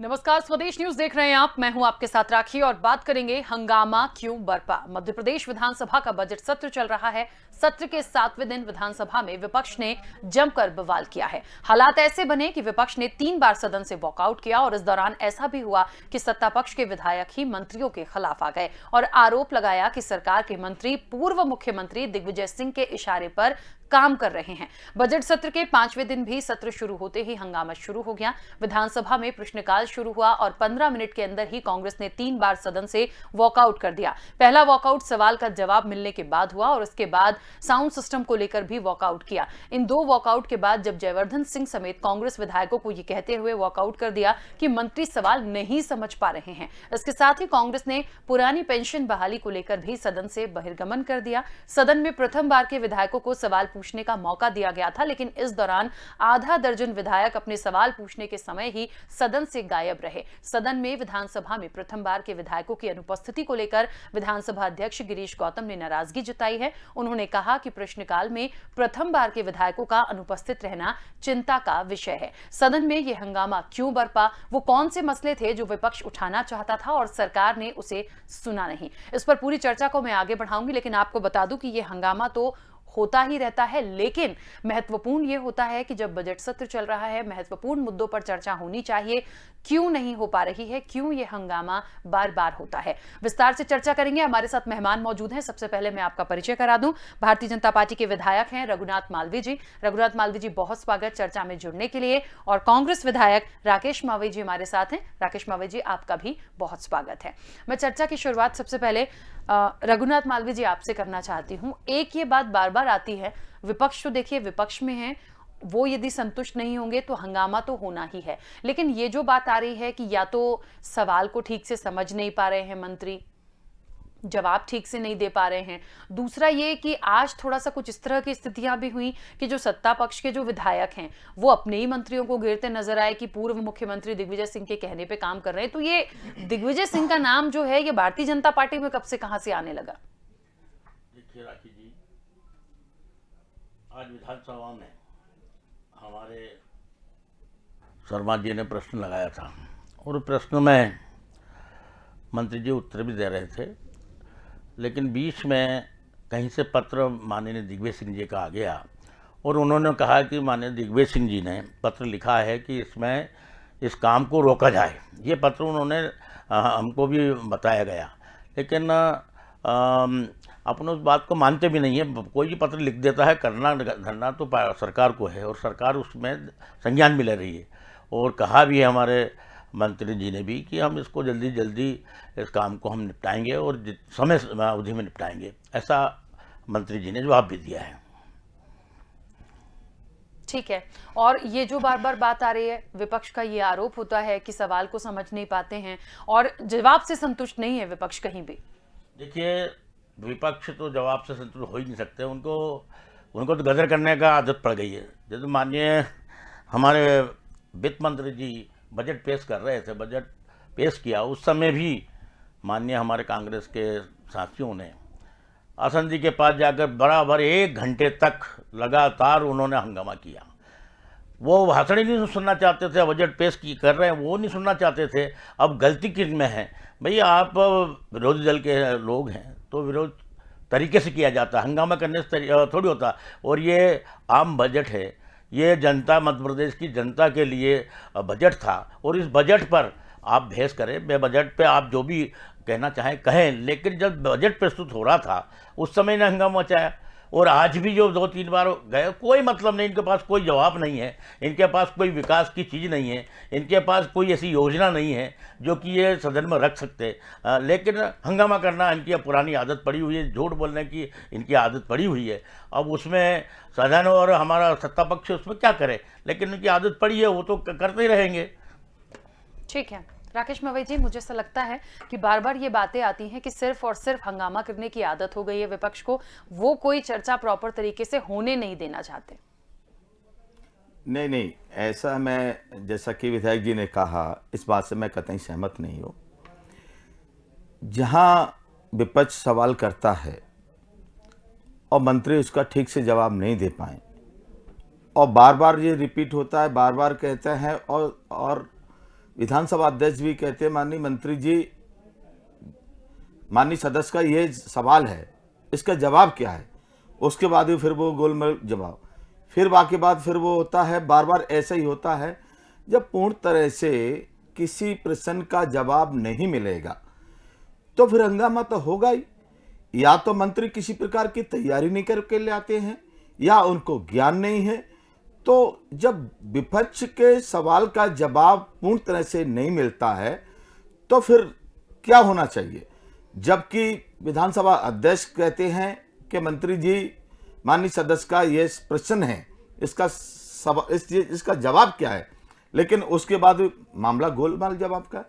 नमस्कार, स्वदेश न्यूज देख रहे हैं आप। मैं हूं आपके साथ राखी और बात करेंगे हंगामा क्यों बरपा। मध्य प्रदेश विधानसभा का बजट सत्र चल रहा है। सत्र के 7वें दिन विधानसभा में विपक्ष ने जमकर बवाल किया है। हालात ऐसे बने कि विपक्ष ने 3 बार सदन से वॉकआउट किया और इस दौरान ऐसा भी हुआ कि सत्ता पक्ष के विधायक ही मंत्रियों के खिलाफ आ गए और आरोप लगाया कि सरकार के मंत्री पूर्व मुख्यमंत्री दिग्विजय सिंह के इशारे पर काम कर रहे हैं। बजट सत्र के 5वें दिन भी सत्र शुरू होते ही हंगामा शुरू हो गया। विधानसभा में प्रश्नकाल शुरू हुआ और 15 मिनट के अंदर ही कांग्रेस ने 3 बार सदन से वॉकआउट कर दिया। पहला वॉकआउट सवाल का जवाब मिलने के बाद हुआ और उसके बाद साउंड सिस्टम को लेकर भी वॉकआउट किया। इन 2 वॉकआउट के बाद जब जयवर्धन सिंह समेत कांग्रेस विधायकों को यह कहते हुए वॉकआउट कर दिया कि मंत्री सवाल नहीं समझ पा रहे हैं, इसके साथ ही कांग्रेस ने पुरानी पेंशन बहाली को लेकर भी सदन से बहिर्गमन कर दिया। सदन में प्रथम बार के विधायकों को सवाल पूछने का मौका दिया गया था, लेकिन इस दौरान आधा दर्जन विधायक अपने सवाल पूछने के समय ही सदन से गायब रहे। सदन में विधानसभा में प्रथम बार के विधायकों की अनुपस्थिति को लेकर विधानसभा अध्यक्ष गिरीश गौतम ने नाराजगी जताई है। उन्होंने कहा कि प्रश्नकाल में प्रथम बार के विधायकों का अनुपस्थित रहना चिंता का विषय है। सदन में यह हंगामा क्यों बरपा, वो कौन से मसले थे जो विपक्ष उठाना चाहता था और सरकार ने उसे सुना नहीं, इस पर पूरी चर्चा को मैं आगे बढ़ाऊंगी। लेकिन आपको बता दूं कि यह हंगामा तो होता ही रहता है, लेकिन महत्वपूर्ण यह होता है कि जब बजट सत्र चल रहा है, महत्वपूर्ण मुद्दों पर चर्चा होनी चाहिए। क्यों नहीं हो पा रही है, क्यों यह हंगामा बार बार होता है, विस्तार से चर्चा करेंगे। हमारे साथ मेहमान मौजूद हैं। सबसे पहले मैं आपका परिचय करा दूं। भारतीय जनता पार्टी के विधायक हैं रघुनाथ मालवीय जी। रघुनाथ मालवीय जी, बहुत स्वागत चर्चा में जुड़ने के लिए। और कांग्रेस विधायक राकेश मावई जी हमारे साथ हैं। राकेश मावई जी, आपका भी बहुत स्वागत है। मैं चर्चा की शुरुआत सबसे पहले रघुनाथ मालवीय जी आपसे करना चाहती हूं। एक ये बात बार बार आती है, विपक्ष तो देखिए विपक्ष में है, वो यदि संतुष्ट नहीं होंगे तो हंगामा तो होना ही है। लेकिन ये जो बात आ रही है कि या तो सवाल को ठीक से समझ नहीं पा रहे हैं मंत्री, जवाब ठीक से नहीं दे पा रहे हैं, दूसरा ये कि आज थोड़ा सा कुछ इस तरह की स्थितियां भी हुई कि जो सत्ता पक्ष के जो विधायक हैं वो अपने ही मंत्रियों को घेरते नजर आए कि पूर्व मुख्यमंत्री दिग्विजय सिंह के कहने पे काम कर रहे हैं। तो ये दिग्विजय सिंह का नाम जो है ये भारतीय जनता पार्टी में कब से कहां से आने लगा? देखिए राखी जी, आज विधानसभा में हमारे शर्मा जी ने प्रश्न लगाया था और प्रश्न में मंत्री जी उत्तर भी दे रहे थे, लेकिन बीच में कहीं से पत्र माननीय दिग्विजय सिंह जी का आ गया और उन्होंने कहा कि माननीय दिग्विजय सिंह जी ने पत्र लिखा है कि इसमें इस काम को रोका जाए। ये पत्र उन्होंने हमको भी बताया गया, लेकिन अपन उस बात को मानते भी नहीं है। कोई भी पत्र लिख देता है, करना धरना तो सरकार को है और सरकार उसमें संज्ञान भी ले रही है। और कहा भी है हमारे मंत्री जी ने भी कि हम इसको जल्दी जल्दी इस काम को हम निपटाएंगे और समय अवधि में निपटाएंगे, ऐसा मंत्री जी ने जवाब भी दिया है। ठीक है। और ये जो बार बार बात आ रही है, विपक्ष का ये आरोप होता है कि सवाल को समझ नहीं पाते हैं और जवाब से संतुष्ट नहीं है विपक्ष कहीं भी। देखिए, विपक्ष तो जवाब से संतुष्ट हो ही नहीं सकते, उनको तो गदर करने का आदत पड़ गई है। जैसे माननीय हमारे वित्त मंत्री जी बजट पेश कर रहे थे, बजट पेश किया, उस समय भी माननीय हमारे कांग्रेस के साथियों ने आसन जी के पास जाकर बराबर 1 घंटे तक लगातार उन्होंने हंगामा किया। वो भाषण ही नहीं सुनना चाहते थे, बजट पेश कर रहे हैं वो नहीं सुनना चाहते थे। अब गलती किन में है भैया? आप विरोधी दल के लोग हैं तो विरोध तरीके से किया जाता है, हंगामा करने से थोड़ी होता। और ये आम बजट है, ये जनता, मध्य प्रदेश की जनता के लिए बजट था और इस बजट पर आप बहस करें, मैं बजट पे आप जो भी कहना चाहें कहें, लेकिन जब बजट प्रस्तुत हो रहा था उस समय ने हंगामा मचाया। और आज भी जो 2-3 बार गए, कोई मतलब नहीं, इनके पास कोई जवाब नहीं है, इनके पास कोई विकास की चीज़ नहीं है, इनके पास कोई ऐसी योजना नहीं है जो कि ये सदन में रख सकते। लेकिन हंगामा करना इनकी पुरानी आदत पड़ी हुई है, झूठ बोलने की इनकी आदत पड़ी हुई है। अब उसमें सदन और हमारा सत्ता पक्ष उसमें क्या करे, लेकिन उनकी आदत पड़ी है, वो तो करते ही रहेंगे। ठीक है राकेश मावई जी, मुझे ऐसा लगता है कि बार बार ये बातें आती हैं कि सिर्फ और सिर्फ हंगामा करने की आदत हो गई है विपक्ष को, वो कोई चर्चा प्रॉपर तरीके से होने नहीं देना चाहते। नहीं नहीं, ऐसा मैं, जैसा कि विधायक जी ने कहा, इस बात से मैं कतई सहमत नहीं हूँ। जहाँ विपक्ष सवाल करता है और मंत्री उसका ठीक से जवाब नहीं दे पाए और बार बार ये रिपीट होता है, बार बार कहते हैं और विधानसभा अध्यक्ष भी कहते हैं माननीय मंत्री जी, माननीय सदस्य का ये सवाल है, इसका जवाब क्या है। उसके बाद भी फिर वो गोलमोल जवाब, फिर बाकी बाद फिर वो होता है, बार बार ऐसा ही होता है। जब पूर्ण तरह से किसी प्रश्न का जवाब नहीं मिलेगा तो फिर हंगामा तो होगा ही। या तो मंत्री किसी प्रकार की तैयारी नहीं करके ले आते हैं या उनको ज्ञान नहीं है। तो जब विपक्ष के सवाल का जवाब पूर्ण तरह से नहीं मिलता है तो फिर क्या होना चाहिए। जबकि विधानसभा अध्यक्ष कहते हैं कि मंत्री जी, माननीय सदस्य का ये प्रश्न है, इसका जवाब क्या है, लेकिन उसके बाद मामला गोलमाल जवाब का है।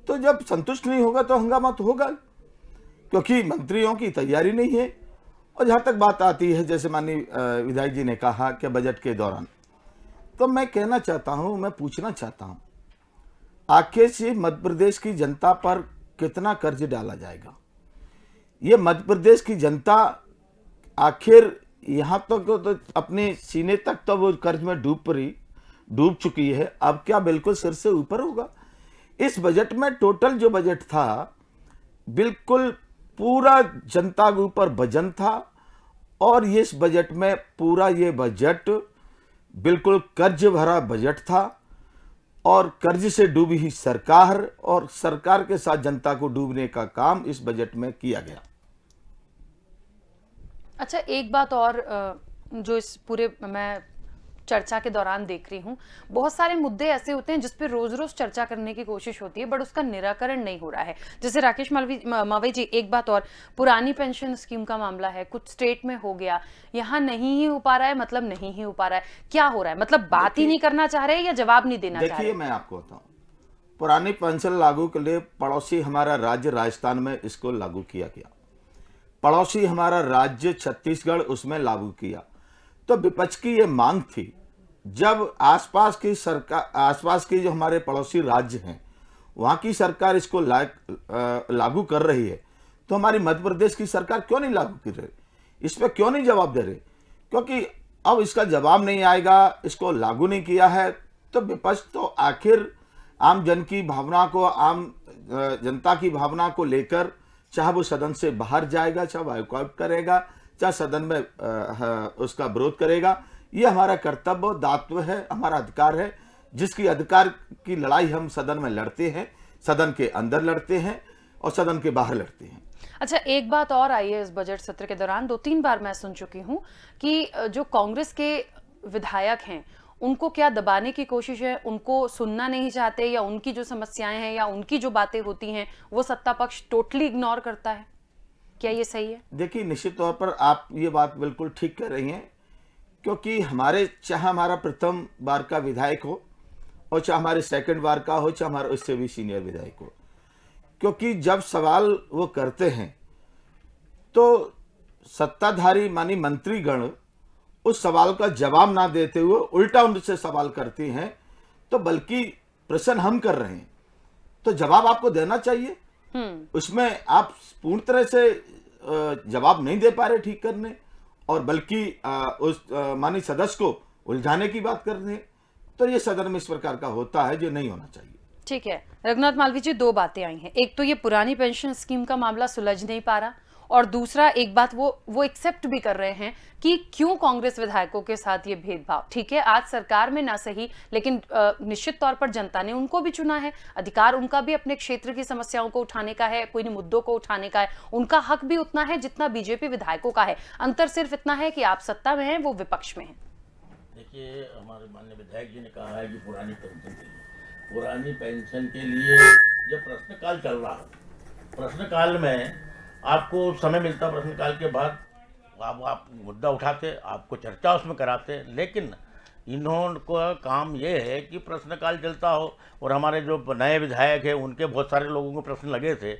तो जब संतुष्ट नहीं होगा तो हंगामा तो होगा, क्योंकि मंत्रियों की तैयारी नहीं है। और जहाँ तक बात आती है, जैसे माननीय विधायक जी ने कहा कि बजट के दौरान, तो मैं कहना चाहता हूँ, मैं पूछना चाहता हूँ, आखिर से मध्य प्रदेश की जनता पर कितना कर्ज डाला जाएगा। ये मध्य प्रदेश की जनता आखिर यहाँ तक तो अपने सीने तक तो वो कर्ज में डूब चुकी है, अब क्या बिल्कुल सिर से ऊपर होगा। इस बजट में टोटल जो बजट था बिल्कुल पूरा जनता के ऊपर वजन था, और इस बजट में पूरा ये बजट बिल्कुल कर्ज भरा बजट था, और कर्ज से डूबी ही सरकार, और सरकार के साथ जनता को डूबने का काम इस बजट में किया गया। अच्छा, एक बात और जो इस पूरे मैं चर्चा के दौरान देख रही हूँ, बहुत सारे मुद्दे ऐसे होते हैं जिस पे रोज रोज चर्चा करने की कोशिश होती है, बट उसका निराकरण नहीं हो रहा है। जैसे राकेश मावई जी, एक बात और, पुरानी पेंशन स्कीम का मामला है, कुछ स्टेट में हो गया, यहाँ नहीं ही हो पा रहा है, मतलब नहीं ही हो पा रहा है। क्या हो रहा है, मतलब बात ही नहीं करना चाह रहे या जवाब नहीं देना चाह रहे? देखिए, मैं आपको बताऊं, पुरानी पेंशन लागू के लिए पड़ोसी हमारा राज्य राजस्थान में इसको लागू किया गया, पड़ोसी हमारा राज्य छत्तीसगढ़ उसमें लागू किया। तो विपक्ष की ये मांग थी, जब आसपास की जो हमारे पड़ोसी राज्य हैं वहां की सरकार इसको लागू कर रही है, तो हमारी मध्य प्रदेश की सरकार क्यों नहीं लागू कर रही, इस पर क्यों नहीं जवाब दे रही। क्योंकि अब इसका जवाब नहीं आएगा, इसको लागू नहीं किया है, तो विपक्ष तो आखिर आम जन की भावना को, आम जनता की भावना को लेकर, चाहे वो सदन से बाहर जाएगा, चाहे बायकॉट करेगा, चाहे सदन में उसका विरोध करेगा। ये हमारा कर्तव्य दायित्व है, हमारा अधिकार है, जिसकी अधिकार की लड़ाई हम सदन में लड़ते हैं, सदन के अंदर लड़ते हैं और सदन के बाहर लड़ते हैं। अच्छा, एक बात और आई है इस बजट सत्र के दौरान, 2-3 बार मैं सुन चुकी हूँ कि जो कांग्रेस के विधायक हैं उनको क्या दबाने की कोशिश है, उनको सुनना नहीं चाहते, या उनकी जो समस्याएं हैं या उनकी जो बातें होती हैं वो सत्ता पक्ष टोटली इग्नोर करता है। क्या ये सही है? देखिए, निश्चित तौर पर आप ये बात बिल्कुल ठीक कह रही हैं, क्योंकि चाहे हमारा प्रथम बार का विधायक हो और चाहे हमारे सेकंड बार का हो, चाहे हमारा उससे भी सीनियर विधायक हो, क्योंकि जब सवाल वो करते हैं तो सत्ताधारी मानी मंत्रीगण उस सवाल का जवाब ना देते हुए उल्टा उनसे सवाल करती हैं, तो बल्कि प्रश्न हम कर रहे हैं तो जवाब आपको देना चाहिए। उसमें आप पूर्ण तरह से जवाब नहीं दे पा रहे ठीक करने, और बल्कि उस माननीय सदस्य को उलझाने की बात कर रहे हैं, तो ये सदन में इस प्रकार का होता है जो नहीं होना चाहिए। ठीक है रघुनाथ मालवीय जी, 2 बातें आई हैं। एक तो ये पुरानी पेंशन स्कीम का मामला सुलझ नहीं पा रहा, और दूसरा एक बात वो एक्सेप्ट भी कर रहे हैं कि क्यों कांग्रेस विधायकों के साथ ये भेदभाव। ठीक है, आज सरकार में ना सही, लेकिन निश्चित तौर पर जनता ने उनको भी चुना है, अधिकार उनका भी अपने क्षेत्र की समस्याओं को उठाने का है, कोई मुद्दों को उठाने का है, उनका हक भी उतना है जितना बीजेपी विधायकों का है। अंतर सिर्फ इतना है कि आप सत्ता में हैं, वो विपक्ष में है। देखिए, हमारे माननीय विधायक जी ने कहा है कि पुरानी पेंशन के लिए जब प्रश्नकाल चल रहा है, प्रश्नकाल में आपको समय मिलता, प्रश्नकाल के बाद आप मुद्दा उठाते, आपको चर्चा उसमें कराते, लेकिन इन्होंने काम ये है कि प्रश्नकाल चलता हो, और हमारे जो नए विधायक हैं उनके बहुत सारे लोगों को प्रश्न लगे थे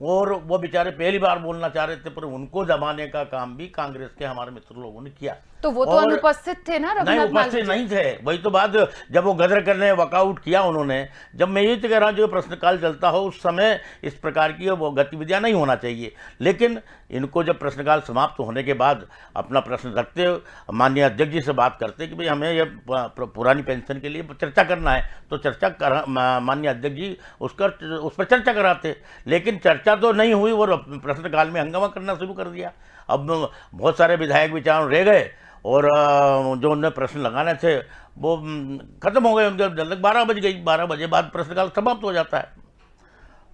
और वो बेचारे पहली बार बोलना चाह रहे थे, पर उनको दबाने का काम भी कांग्रेस के हमारे मित्र लोगों ने किया। तो वो तो और अनुपस्थित थे ना नहीं, रघुनाथ मालवीय उपस्थित जी? नहीं थे। वही तो बात, जब वो गदर करने वॉकआउट किया उन्होंने, जब मैं यही तो कह रहा हूँ जो प्रश्नकाल चलता हो उस समय इस प्रकार की वो गतिविधियां नहीं होना चाहिए। लेकिन इनको जब प्रश्नकाल समाप्त होने के बाद अपना प्रश्न रखते माननीय अध्यक्ष जी से बात करते कि भाई हमें ये पुरानी पेंशन के लिए चर्चा करना है, तो चर्चा कर माननीय अध्यक्ष जी उस पर चर्चा कराते। लेकिन चर्चा तो नहीं हुई और प्रश्नकाल में हंगामा करना शुरू कर दिया। अब बहुत सारे विधायक विचार रह गए और जो उन्हें प्रश्न लगाने थे वो खत्म हो गए उनके। जब तक 12 बज गई, 12 बजे बाद प्रश्नकाल समाप्त हो जाता है।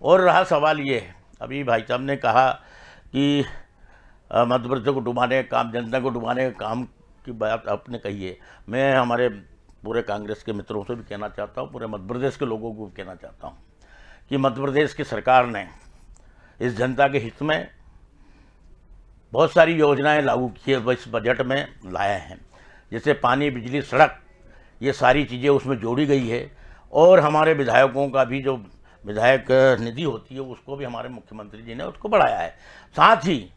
और रहा सवाल ये, अभी भाई साहब ने कहा कि मध्य प्रदेश को डुबाने का काम, जनता को डुबाने का काम की बात आपने कही है। मैं हमारे पूरे कांग्रेस के मित्रों से भी कहना चाहता हूँ, पूरे मध्य प्रदेश के लोगों को भी कहना चाहता हूँ कि मध्य प्रदेश की सरकार ने इस जनता के हित में बहुत सारी योजनाएं लागू की है, इस बजट में लाए हैं। जैसे पानी, बिजली, सड़क, ये सारी चीज़ें उसमें जोड़ी गई है। और हमारे विधायकों का भी जो विधायक निधि होती है उसको भी हमारे मुख्यमंत्री जी ने उसको बढ़ाया है। साथ ही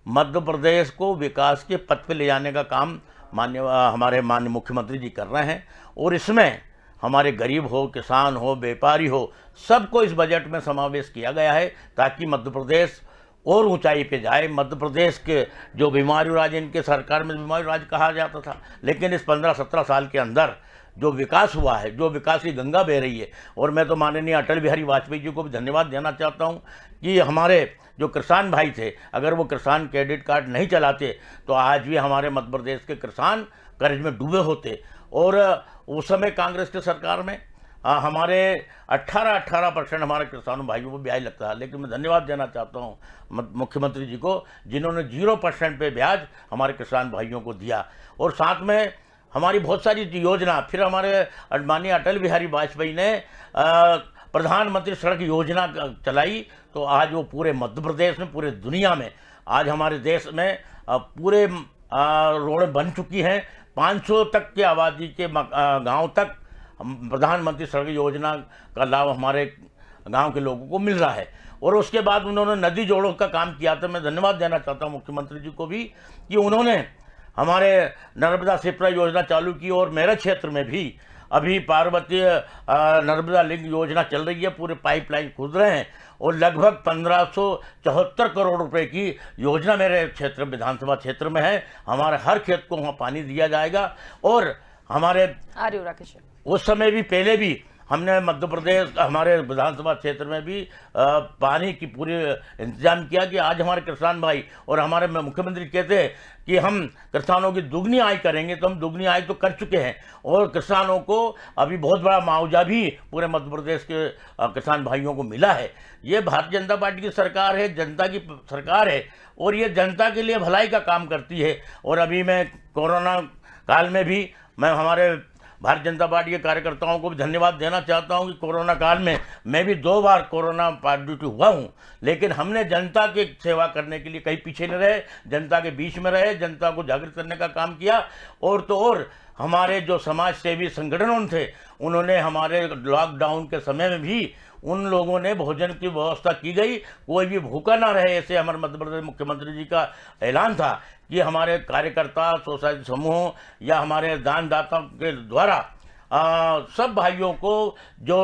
मध्य प्रदेश को विकास के पथ पे ले जाने का काम हमारे माननीय मुख्यमंत्री जी कर रहे हैं। और इसमें हमारे गरीब हो, किसान हो, व्यापारी हो, सबको इस बजट में समावेश किया गया है ताकि मध्य प्रदेश और ऊंचाई पे जाए। मध्य प्रदेश के जो बीमारी राज्य, इनके सरकार में बीमारी राज्य कहा जाता था, लेकिन इस 15-17 साल के अंदर जो विकास हुआ है, जो विकास की गंगा बह रही है। और मैं तो माननीय अटल बिहारी वाजपेयी जी को भी धन्यवाद देना चाहता हूं कि हमारे जो किसान भाई थे, अगर वो किसान क्रेडिट कार्ड नहीं चलाते तो आज भी हमारे मध्य प्रदेश के किसान कर्ज में डूबे होते। और उस समय कांग्रेस की सरकार में हमारे 18% हमारे किसानों भाइयों को ब्याज लगता है। लेकिन मैं धन्यवाद देना चाहता हूँ मुख्यमंत्री जी को, जिन्होंने 0% पे ब्याज हमारे किसान भाइयों को दिया। और साथ में हमारी बहुत सारी योजना, फिर हमारे माननीय अटल बिहारी वाजपेयी ने प्रधानमंत्री सड़क योजना चलाई। तो आज वो पूरे मध्य प्रदेश में, पूरे दुनिया में आज हमारे देश में पूरे रोडें बन चुकी हैं। 500 तक की आबादी के गांव तक प्रधानमंत्री सड़क योजना का लाभ हमारे गांव के लोगों को मिल रहा है। और उसके बाद उन्होंने नदी जोड़ों का काम किया। तो मैं धन्यवाद देना चाहता हूं मुख्यमंत्री जी को भी कि उन्होंने हमारे नर्मदा सिपरा योजना चालू की। और मेरे क्षेत्र में भी अभी पार्वती नर्मदा लिंक योजना चल रही है, पूरे पाइपलाइन खुद रहे हैं। और लगभग 1574 करोड़ रुपए की योजना मेरे क्षेत्र, विधानसभा क्षेत्र में है। हमारे हर खेत को वहाँ पानी दिया जाएगा। और हमारे उस समय भी, पहले भी हमने मध्य प्रदेश हमारे विधानसभा क्षेत्र में भी पानी की पूरी इंतजाम किया कि आज हमारे किसान भाई और हमारे मुख्यमंत्री कहते हैं कि हम किसानों की दुगनी आय करेंगे, तो हम दुगनी आय तो कर चुके हैं। और किसानों को अभी बहुत बड़ा मुआवजा भी पूरे मध्य प्रदेश के किसान भाइयों को मिला है। ये भारतीय जनता पार्टी की सरकार है, जनता की सरकार है और ये जनता के लिए भलाई का काम करती है। और अभी मैं कोरोना काल में भी मैं हमारे भारतीय जनता पार्टी के कार्यकर्ताओं को भी धन्यवाद देना चाहता हूं कि कोरोना काल में मैं भी 2 बार कोरोना पॉजिटिव हुआ हूं, लेकिन हमने जनता की सेवा करने के लिए कहीं पीछे नहीं रहे, जनता के बीच में रहे, जनता को जागृत करने का काम किया। और तो और हमारे जो समाज सेवी संगठनों थे, उन्होंने हमारे लॉकडाउन के समय में भी उन लोगों ने भोजन की व्यवस्था की गई, कोई भी भूखा ना रहे, ऐसे हमारे मध्य प्रदेश मुख्यमंत्री जी का ऐलान था कि हमारे कार्यकर्ता, सोसाइटी समूह या हमारे दानदाताओं के द्वारा सब भाइयों को जो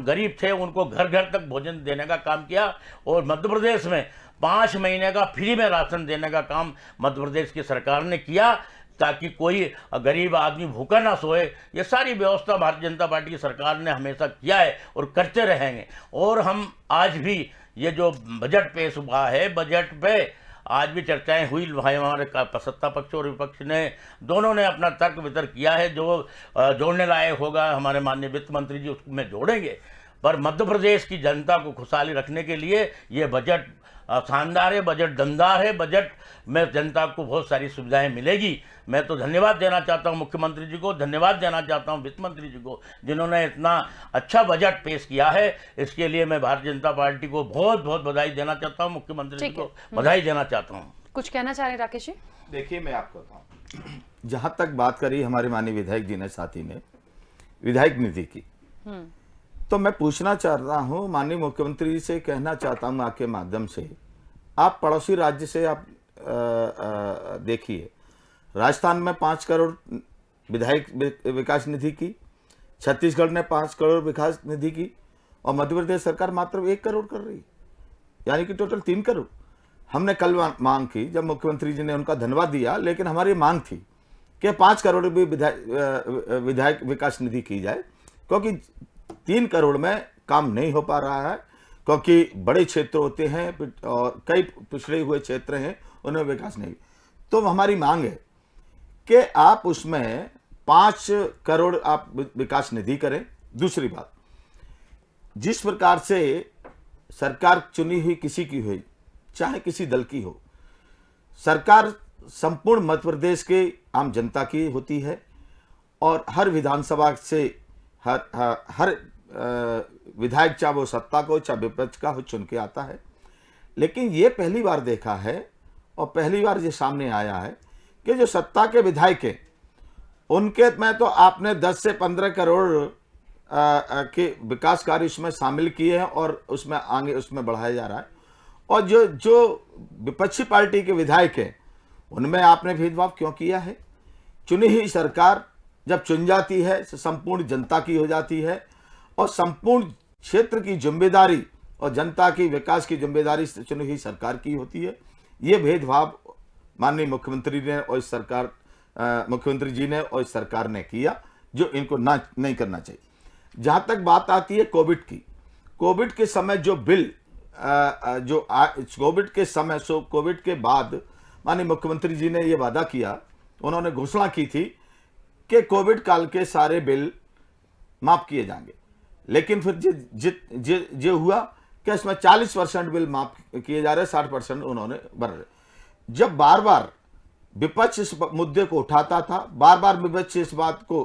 गरीब थे उनको घर घर तक भोजन देने का काम किया। और मध्य प्रदेश में 5 महीने का फ्री में राशन देने का काम मध्य प्रदेश की सरकार ने किया ताकि कोई गरीब आदमी भूखा ना सोए। ये सारी व्यवस्था भारतीय जनता पार्टी की सरकार ने हमेशा किया है और करते रहेंगे। और हम आज भी ये जो बजट पेश हुआ है, बजट पे आज भी चर्चाएं हुई, भाई हमारे सत्ता पक्ष और विपक्ष ने दोनों ने अपना तर्क वितर्क किया है। जो जोड़ने लायक होगा हमारे माननीय वित्त मंत्री जी उसमें जोड़ेंगे। पर मध्य प्रदेश की जनता को खुशहाली रखने के लिए ये बजट शानदार है, बजट दमदार है। बजट में जनता को बहुत सारी सुविधाएं मिलेगी। मैं तो धन्यवाद देना चाहता हूं मुख्यमंत्री जी को, धन्यवाद देना चाहता हूं वित्त मंत्री जी को, जिन्होंने इतना अच्छा बजट पेश किया है। इसके लिए मैं भारतीय जनता पार्टी को बहुत बहुत बधाई देना चाहता हूं, मुख्यमंत्री जी को बधाई देना चाहता हूं। कुछ कहना चाह रहे राकेश जी? देखिए, मैं आपको बताऊं, जहां तक बात करी हमारे माननीय विधायक जी ने, साथी ने, विधायक निधि की, तो मैं पूछना चाह रहा हूं, माननीय मुख्यमंत्री से कहना चाहता हूं आपके माध्यम से, आप पड़ोसी राज्य से आप देखिए, राजस्थान में 5 करोड़ विधायक विकास निधि की, छत्तीसगढ़ ने 5 करोड़ विकास निधि की, और मध्य प्रदेश सरकार मात्र 1 करोड़ कर रही है, यानी कि टोटल 3 करोड़। हमने कल मांग की, जब मुख्यमंत्री जी ने उनका धन्यवाद दिया, लेकिन हमारी मांग थी कि 5 करोड़ भी विधायक विकास निधि की जाए, क्योंकि 3 करोड़ में काम नहीं हो पा रहा है, क्योंकि बड़े क्षेत्र होते हैं और कई पिछड़े हुए क्षेत्र हैं, उनमें विकास नहीं। तो हमारी मांग है कि आप उसमें 5 करोड़ आप विकास निधि करें। दूसरी बात, जिस प्रकार से सरकार चुनी हुई किसी की हुई, चाहे किसी दल की हो, सरकार संपूर्ण मध्य प्रदेश के आम जनता की होती है, और हर विधानसभा से हर विधायक, चाहे वो सत्ता को चाहे विपक्ष का हो, चुन के आता है। लेकिन ये पहली बार देखा है और पहली बार ये सामने आया है कि जो सत्ता के विधायक हैं, उनके में तो आपने 10 से 15 करोड़ के विकास कार्य उसमें शामिल किए हैं और उसमें आगे उसमें बढ़ाया जा रहा है, और जो विपक्षी पार्टी के विधायक हैं, उनमें आपने भेदभाव क्यों किया है? चुनी हुई सरकार जब चुन जाती है तो संपूर्ण जनता की हो जाती है, और संपूर्ण क्षेत्र की जिम्मेदारी और जनता की विकास की जिम्मेदारी चुनी हुई सरकार की होती है। ये भेदभाव माननीय मुख्यमंत्री ने और इस सरकार मुख्यमंत्री जी ने और इस सरकार ने किया, जो इनको नहीं करना चाहिए। जहाँ तक बात आती है कोविड की, कोविड के समय जो बिल कोविड के समय कोविड के बाद माननीय मुख्यमंत्री जी ने ये वादा किया, उन्होंने घोषणा की थी कि कोविड काल के सारे बिल माफ किए जाएंगे। लेकिन फिर जो हुआ कि इसमें 40% बिल माफ किए जा रहे, 60% उन्होंने भर रहे। जब बार बार विपक्ष इस मुद्दे को उठाता था, बार बार विपक्ष इस बात को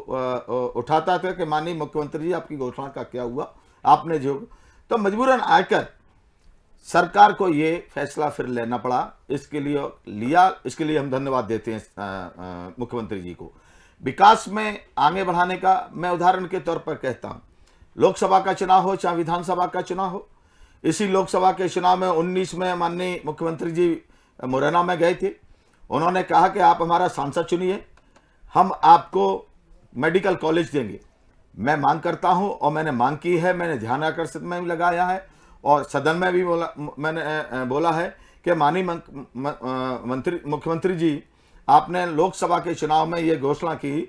उठाता था कि माननीय मुख्यमंत्री जी आपकी घोषणा का क्या हुआ, आपने जो, तो मजबूरन आकर सरकार को ये फैसला फिर लेना पड़ा। इसके लिए हम धन्यवाद देते हैं मुख्यमंत्री जी को। विकास में आगे बढ़ाने का मैं उदाहरण के तौर पर कहता हूं, लोकसभा का चुनाव हो चाहे विधानसभा का चुनाव हो, इसी लोकसभा के चुनाव में 19 में माननीय मुख्यमंत्री जी मुरैना में गए थे। उन्होंने कहा कि आप हमारा सांसद चुनिए, हम आपको मेडिकल कॉलेज देंगे। मैं मांग करता हूं और मैंने मांग की है, मैंने ध्यान आकर्षित में भी लगाया है और सदन में भी मैंने बोला है कि माननीय मुख्यमंत्री जी, आपने लोकसभा के चुनाव में ये घोषणा की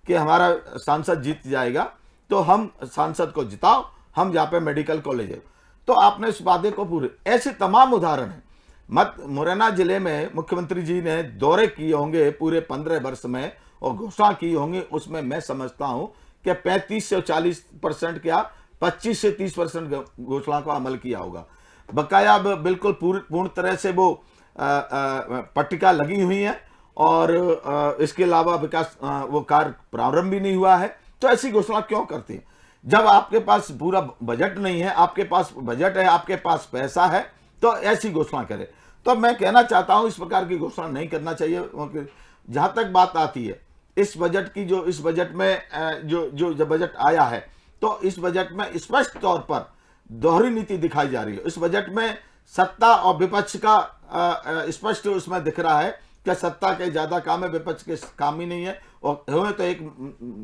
कि हमारा सांसद जीत जाएगा, तो हम सांसद को जिताओ, हम जहाँ पे मेडिकल कॉलेज है। तो आपने इस वादे को पूरे, ऐसे तमाम उदाहरण हैं। मुरैना जिले में मुख्यमंत्री जी ने दौरे किए होंगे पूरे 15 वर्ष में और घोषणा की होंगी, उसमें मैं समझता हूं कि 35 से 40% क्या 25 से 30% घोषणा का अमल किया होगा। बकाया बिल्कुल पूर्ण तरह से वो पट्टिका लगी हुई है और इसके अलावा विकास वो कार्य प्रारंभ भी नहीं हुआ है। तो ऐसी घोषणा क्यों करते हैं? जब आपके पास पूरा बजट नहीं है, आपके पास बजट है, आपके पास पैसा है, तो ऐसी घोषणा करें। तो मैं कहना चाहता हूं इस प्रकार की घोषणा नहीं करना चाहिए। जहां तक बात आती है इस बजट की, जो इस बजट में जो बजट आया है, तो इस बजट में स्पष्ट तौर पर दोहरी नीति दिखाई जा रही है। इस बजट में सत्ता और विपक्ष का स्पष्ट उसमें दिख रहा है कि सत्ता के ज्यादा काम है, विपक्ष के काम ही नहीं है, और हुए तो एक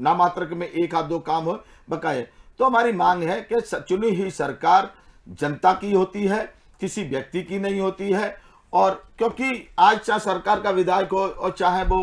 नामात्र में 1 या 2 काम हो बकाए। तो हमारी मांग है कि चुनी हुई सरकार जनता की होती है, किसी व्यक्ति की नहीं होती है। और क्योंकि आज चाहे सरकार का विधायक हो और चाहे वो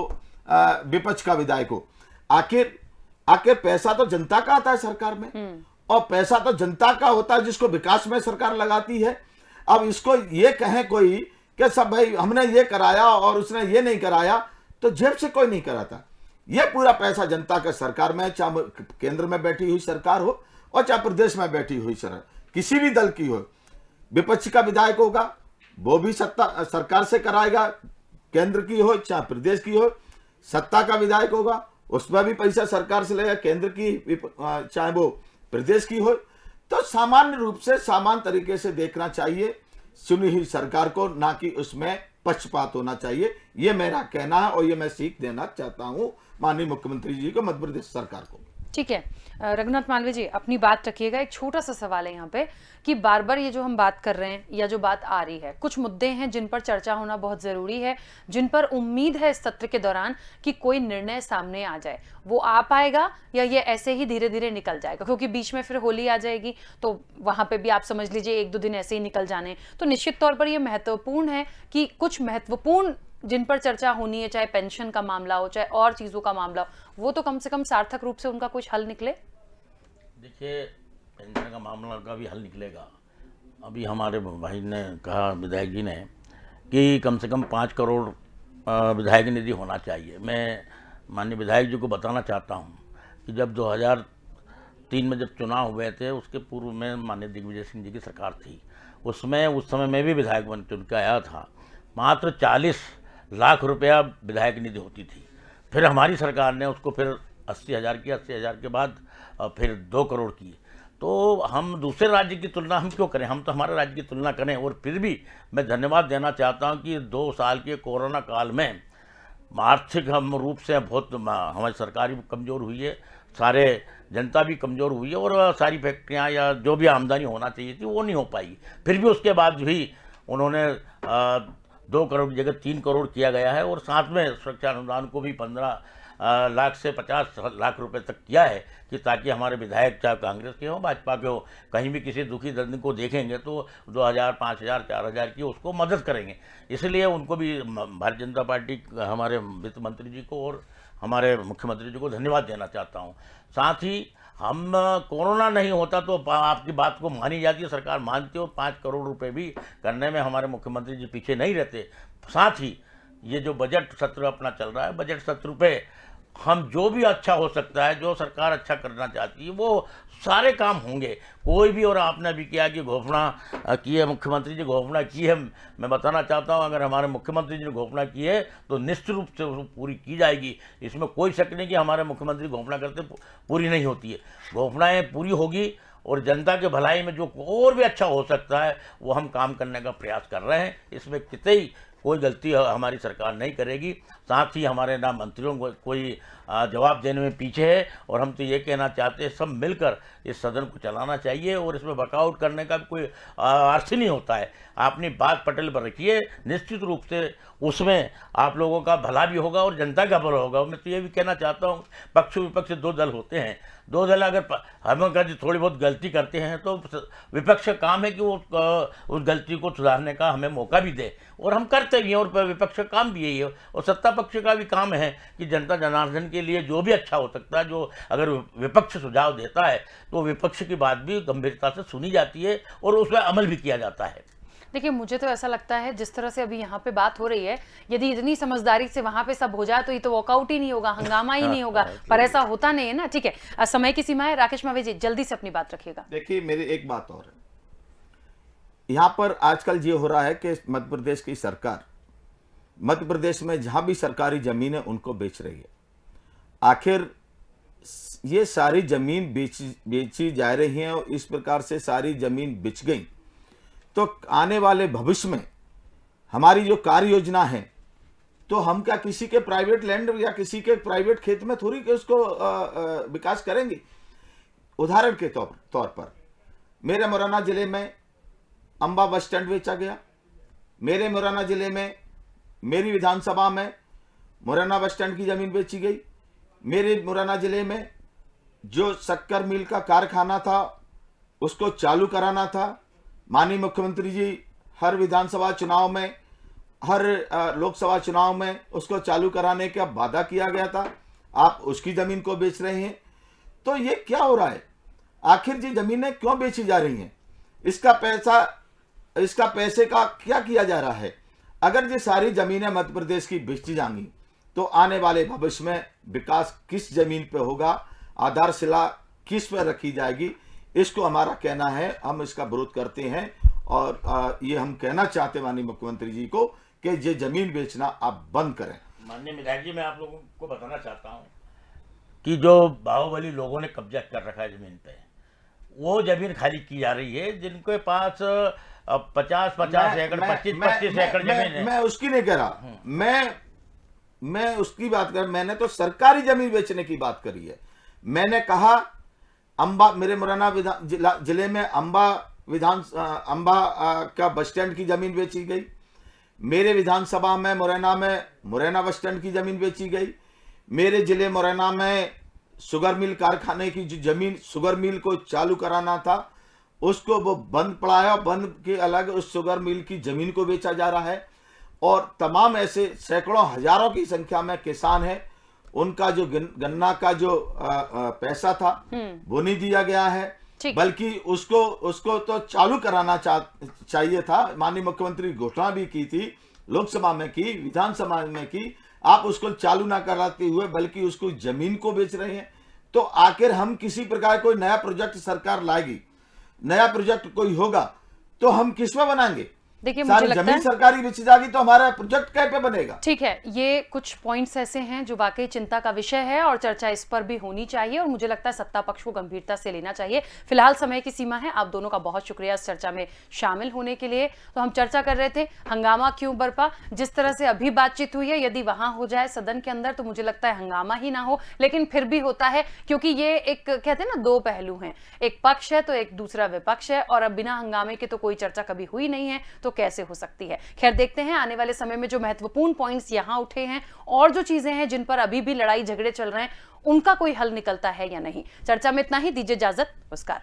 विपक्ष का विधायक हो, आखिर पैसा तो जनता का आता है सरकार में, और पैसा तो जनता का होता है जिसको विकास में सरकार लगाती है। अब इसको ये कहें कोई कि सब भाई हमने ये कराया और उसने ये नहीं कराया, तो जेब से कोई नहीं कराता। ये पूरा पैसा जनता का सरकार में, चाहे केंद्र में बैठी हुई सरकार हो और चाहे प्रदेश में बैठी हुई सरकार, किसी भी दल की हो। विपक्ष का विधायक होगा वो भी सत्ता सरकार से कराएगा, केंद्र की हो चाहे प्रदेश की हो। सत्ता का विधायक होगा उसमें भी पैसा सरकार से लेगा, केंद्र की चाहे वो प्रदेश की हो। तो सामान्य रूप से समान तरीके से देखना चाहिए चुनी हुई सरकार को, ना कि उसमें पक्षपात होना चाहिए। ये मेरा कहना है और ये मैं सीख देना चाहता हूं माननीय मुख्यमंत्री जी को, मध्य प्रदेश सरकार को। ठीक है। रघुनाथ मालवीय जी, अपनी बात रखिएगा। एक छोटा सा सवाल है यहाँ पे कि बार बार ये जो हम बात कर रहे हैं या जो बात आ रही है, कुछ मुद्दे हैं जिन पर चर्चा होना बहुत जरूरी है, जिन पर उम्मीद है इस सत्र के दौरान कि कोई निर्णय सामने आ जाए। वो आ पाएगा या ये ऐसे ही धीरे धीरे निकल जाएगा? क्योंकि बीच में फिर होली आ जाएगी, तो वहां पे भी आप समझ लीजिए 1-2 दिन ऐसे ही निकल जाने। तो निश्चित तौर पर यह महत्वपूर्ण है कि कुछ महत्वपूर्ण जिन पर चर्चा होनी है, चाहे पेंशन का मामला हो, चाहे और चीजों का मामला हो, वो तो कम से कम सार्थक रूप से उनका कुछ हल निकले। देखिए, पेंशन का मामला का भी हल निकलेगा। अभी हमारे भाई ने कहा, विधायक जी ने, कि कम से कम 5 करोड़ विधायक निधि होना चाहिए। मैं माननीय विधायक जी को बताना चाहता हूँ कि जब 2003 में जब चुनाव हुए थे, उसके पूर्व में माननीय दिग्विजय सिंह जी की सरकार थी। उस समय मैं भी विधायक बन चुन के आया था। मात्र 40 लाख रुपया विधायक निधि होती थी। फिर हमारी सरकार ने उसको फिर 80,000 की, 80,000 के बाद फिर 2 करोड़ की। तो हम दूसरे राज्य की तुलना हम क्यों करें, हम तो हमारे राज्य की तुलना करें। और फिर भी मैं धन्यवाद देना चाहता हूं कि 2 साल के कोरोना काल में आर्थिक हम रूप से बहुत हमारी सरकार भी कमज़ोर हुई है, सारे जनता भी कमज़ोर हुई है, और सारी फैक्ट्रियां या जो भी आमदनी होना चाहिए थी वो नहीं हो पाई। फिर भी उसके बाद भी उन्होंने 2 करोड़ की जगह 3 करोड़ किया गया है, और साथ में सुरक्षा अनुदान को भी 15 लाख से 50 लाख रुपए तक किया है, कि ताकि हमारे विधायक, चाहे कांग्रेस के हो, भाजपा के हो, कहीं भी किसी दुखी दर्द को देखेंगे तो 2,000, 5,000, 4,000 की उसको मदद करेंगे। इसलिए उनको भी भारतीय जनता पार्टी, हमारे वित्त मंत्री जी को और हमारे मुख्यमंत्री जी को धन्यवाद देना चाहता हूँ। साथ ही हम कोरोना नहीं होता तो आपकी बात को मानी जाती है, सरकार मानती हो, 5 करोड़ रुपए भी करने में हमारे मुख्यमंत्री जी पीछे नहीं रहते। साथ ही ये जो बजट सत्र अपना चल रहा है, बजट सत्र पे हम जो भी अच्छा हो सकता है, जो सरकार अच्छा करना चाहती है, वो सारे काम होंगे। कोई भी, और आपने भी किया कि घोषणा की है, मुख्यमंत्री जी घोषणा की है, मैं बताना चाहता हूं, अगर हमारे मुख्यमंत्री जी ने घोषणा की है तो निश्चित रूप से वो पूरी की जाएगी। इसमें कोई शक नहीं कि हमारे मुख्यमंत्री घोषणा करते पूरी नहीं होती है। घोषणाएँ पूरी होगी, और जनता के भलाई में जो और भी अच्छा हो सकता है वो हम काम करने का प्रयास कर रहे हैं। इसमें कितनी कोई गलती हमारी सरकार नहीं करेगी। साथ ही हमारे ना मंत्रियों को कोई जवाब देने में पीछे है, और हम तो ये कहना चाहते हैं सब मिलकर इस सदन को चलाना चाहिए, और इसमें वर्कआउट करने का भी कोई अर्थ नहीं होता है। अपनी बात पटल पर रखिए, निश्चित रूप से उसमें आप लोगों का भला भी होगा और जनता का भला होगा। मैं तो ये भी कहना चाहता हूँ, पक्ष विपक्ष 2 दल होते हैं, 2 दल अगर हम कभी थोड़ी बहुत गलती करते हैं तो विपक्ष का काम है कि वो उस गलती को सुधारने का हमें मौका भी दे, और हम करते भी हैं, और विपक्ष का काम भी यही है। और सत्ता पक्ष का भी काम है कि जनता जनार्दन के लिए जो भी अच्छा हो सकता है, जो अगर विपक्ष सुझाव देता है तो विपक्ष की बात भी गंभीरता से सुनी जाती है और उस पर अमल भी किया जाता है। देखिए, मुझे तो ऐसा लगता है जिस तरह से अभी यहाँ पे बात हो रही है, यदि इतनी समझदारी से वहां पे सब हो जाए तो ये तो वॉकआउट ही नहीं होगा, हंगामा ही नहीं होगा, पर ऐसा होता नहीं है ना। ठीक है, समय की सीमा है। राकेश मालवीय जी, जल्दी से अपनी बात रखिएगा। देखिए, मेरी एक बात और है, यहाँ पर आजकल ये हो रहा है कि मध्य प्रदेश की सरकार, मध्य प्रदेश में जहां भी सरकारी जमीन है उनको बेच रही है। आखिर ये सारी जमीन बेची जा रही है, और इस प्रकार से सारी जमीन बिच गई तो आने वाले भविष्य में हमारी जो कार्य योजना है, तो हम क्या किसी के प्राइवेट लैंड या किसी के प्राइवेट खेत में थोड़ी उसको विकास करेंगे। उदाहरण के तौर पर मेरे मुरैना जिले में अंबा बस स्टैंड बेचा गया। मेरे मुरैना जिले में, मेरी विधानसभा में मुरैना बस स्टैंड की जमीन बेची गई। मेरे मुरैना जिले में जो शक्कर मिल का कारखाना था उसको चालू कराना था। माननीय मुख्यमंत्री जी हर विधानसभा चुनाव में, हर लोकसभा चुनाव में उसको चालू कराने का वादा किया गया था। आप उसकी जमीन को बेच रहे हैं, तो ये क्या हो रहा है? आखिर ये जमीनें क्यों बेची जा रही हैं? इसका पैसे का क्या किया जा रहा है? अगर ये सारी जमीनें मध्य प्रदेश की बेची जाएंगी तो आने वाले भविष्य में विकास किस जमीन पे होगा, आधारशिला किस पर रखी जाएगी? इसको हमारा कहना है, हम इसका विरोध करते हैं, और ये हम कहना चाहते हैं माननीय मुख्यमंत्री जी को कि ये जमीन बेचना आप बंद करें। माननीय विधायक जी, मैं आप लोगों को बताना चाहता हूँ कि जो बाहुबली लोगों ने कब्जा कर रखा है जमीन पे, वो जमीन खाली की जा रही है। जिनके पास 50-50 एकड़, 25-25 एकड़ जमीन है। मैं उसकी नहीं कह रहा, मैं उसकी बात कर, मैंने तो सरकारी जमीन बेचने की बात करी है। मैंने कहा अंबा, मेरे मुरैना जिले में अंबा का बस स्टैंड की जमीन बेची गई। मेरे विधानसभा में मुरैना बस स्टैंड की जमीन बेची गई। मेरे जिले मुरैना में शुगर मिल कारखाने की जो जमीन, शुगर मिल को चालू कराना था, उसको वो बंद पड़ा है और बंद के अलग उस शुगर मिल की जमीन को बेचा जा रहा है। और तमाम ऐसे सैकड़ों हजारों की संख्या में किसान हैं, उनका जो गन्ना का जो पैसा था वो नहीं दिया गया है, बल्कि उसको तो चालू कराना चाहिए था। माननीय मुख्यमंत्री घोषणा भी की थी, लोकसभा में की, विधानसभा में की, आप उसको चालू ना कराते हुए बल्कि उसको जमीन को बेच रहे हैं। तो आखिर हम किसी प्रकार कोई नया प्रोजेक्ट सरकार लाएगी, नया प्रोजेक्ट कोई होगा तो हम किस में बनाएंगे? देखिए, मुझे लगता जमीन है सरकारी बेची जाएगी तो हमारा प्रोजेक्ट क्या पे बनेगा? ठीक है, ये कुछ पॉइंट्स ऐसे हैं जो वाकई चिंता का विषय है और चर्चा इस पर भी होनी चाहिए और मुझे लगता है सत्ता पक्ष को गंभीरता से लेना चाहिए। फिलहाल समय की सीमा है। आप दोनों का बहुत शुक्रिया इस चर्चा में शामिल होने के लिए। तो हम चर्चा कर रहे थे हंगामा क्यों बरपा। जिस तरह से अभी बातचीत हुई है, यदि वहां हो जाए सदन के अंदर तो मुझे लगता है हंगामा ही ना हो, लेकिन फिर भी होता है क्योंकि ये एक कहते हैं ना, दो पहलू हैं, एक पक्ष है तो एक दूसरा विपक्ष है और अब बिना हंगामे के तो कोई चर्चा कभी हुई नहीं है, तो कैसे हो सकती है? खैर, देखते हैं आने वाले समय में जो महत्वपूर्ण पॉइंट्स यहां उठे हैं और जो चीजें हैं जिन पर अभी भी लड़ाई झगड़े चल रहे हैं, उनका कोई हल निकलता है या नहीं। चर्चा में इतना ही, दीजिए इजाजत, नमस्कार।